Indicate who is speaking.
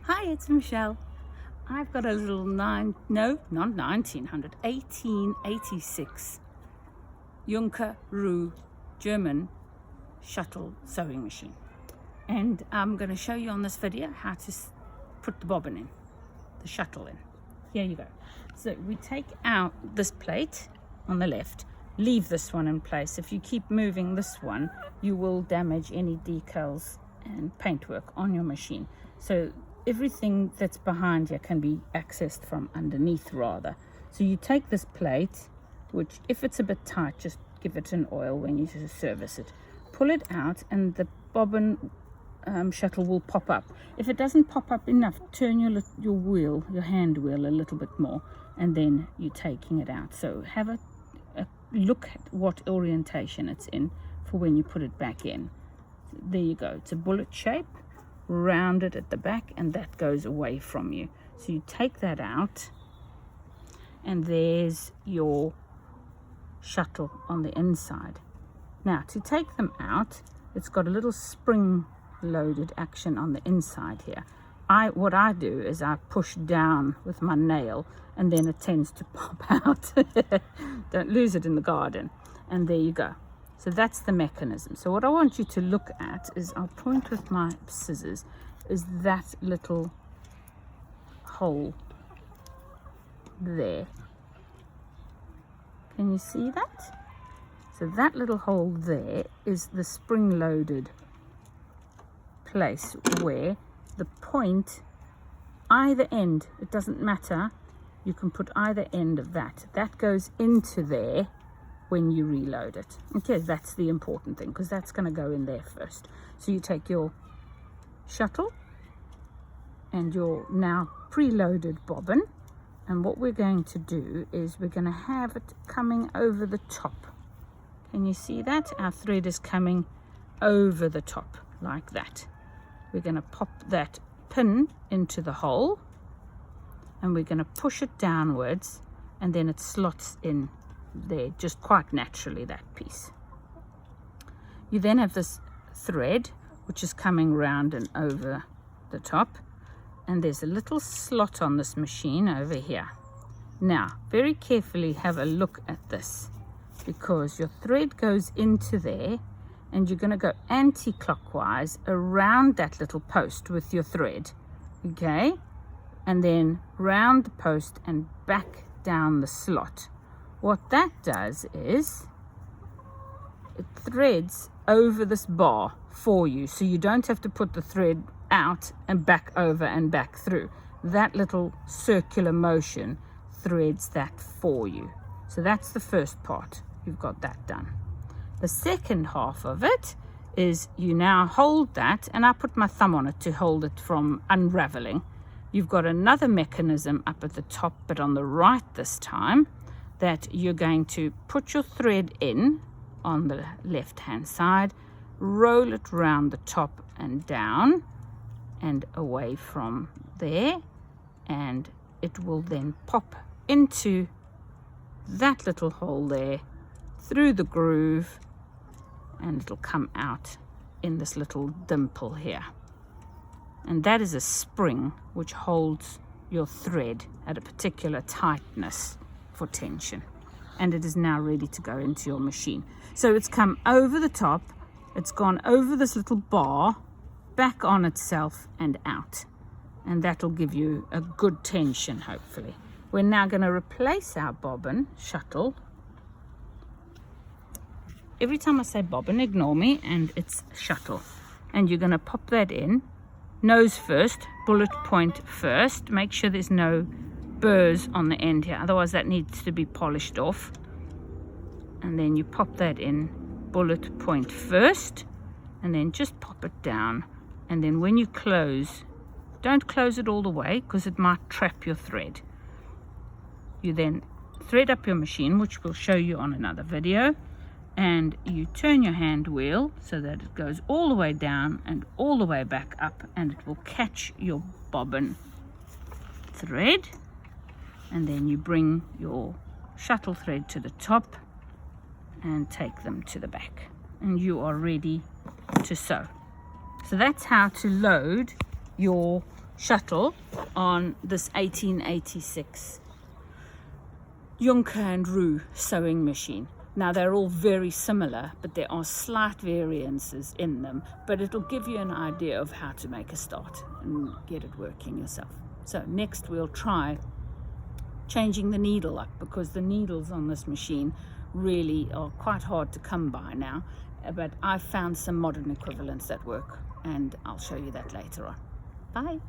Speaker 1: Hi, it's Michelle. I've got a little 1886 Junker Ruh German shuttle sewing machine. And I'm going to show you on this video how to put the bobbin in, the shuttle in. Here you go. So we take out this plate on the left, leave this one in place. If you keep moving this one, you will damage any decals and paintwork on your machine. So everything that's behind here can be accessed from underneath rather. So you take this plate, which if it's a bit tight, just give it an oil when you service it. Pull it out and the bobbin shuttle will pop up. If it doesn't pop up enough, turn your hand wheel a little bit more, and then you're taking it out. So have a look at what orientation it's in for when you put it back in. So there you go. It's a bullet shape, rounded at the back, and that goes away from you. So you take that out, and there's your shuttle on the inside. Now to take them out, it's got a little spring loaded action on the inside here. What I do is I push down with my nail, and then it tends to pop out. Don't lose it in the garden. And there you go. So that's the mechanism. So what I want you to look at is, I'll point with my scissors, is that little hole there. Can you see that? So that little hole there is the spring-loaded place where the point, either end, it doesn't matter, you can put either end of that goes into there when you reload it. Okay, that's the important thing, because that's going to go in there first. So you take your shuttle and your now preloaded bobbin, and what we're going to do is we're going to have it coming over the top. Can you see that? Our thread is coming over the top like that. We're going to pop that pin into the hole, and we're going to push it downwards, and then it slots in there just quite naturally, that piece. You then have this thread which is coming round and over the top, and there's a little slot on this machine over here. Now very carefully have a look at this, because your thread goes into there, and you're going to go anti-clockwise around that little post with your thread, okay, and then round the post and back down the slot. What that does is it threads over this bar for you, so you don't have to put the thread out and back over and back through. That little circular motion threads that for you. So that's the first part. You've got that done. The second half of it is you now hold that, and I put my thumb on it to hold it from unraveling. You've got another mechanism up at the top, but on the right this time, that you're going to put your thread in on the left hand side, roll it round the top and down and away from there, and it will then pop into that little hole there through the groove, and it'll come out in this little dimple here. And that is a spring which holds your thread at a particular tightness for tension, and it is now ready to go into your machine. So it's come over the top, it's gone over this little bar, back on itself and out, and that'll give you a good tension, hopefully. We're now going to replace our bobbin shuttle. Every time I say bobbin, ignore me, and it's shuttle. And you're going to pop that in, nose first, bullet point first. Make sure there's no burrs on the end here, otherwise that needs to be polished off. And then you pop that in, bullet point first, and then just pop it down. And then when you close, don't close it all the way, because it might trap your thread. You then thread up your machine, which we'll show you on another video, and you turn your hand wheel so that it goes all the way down and all the way back up, and it will catch your bobbin thread, and then you bring your shuttle thread to the top and take them to the back, and you are ready to sew. So that's how to load your Shuttle on this 1886 Junker Ruh sewing machine. Now they're all very similar, but there are slight variances in them, but it'll give you an idea of how to make a start and get it working yourself. So next we'll try changing the needle up, because the needles on this machine really are quite hard to come by now, but I've found some modern equivalents that work, and I'll show you that later on. Bye.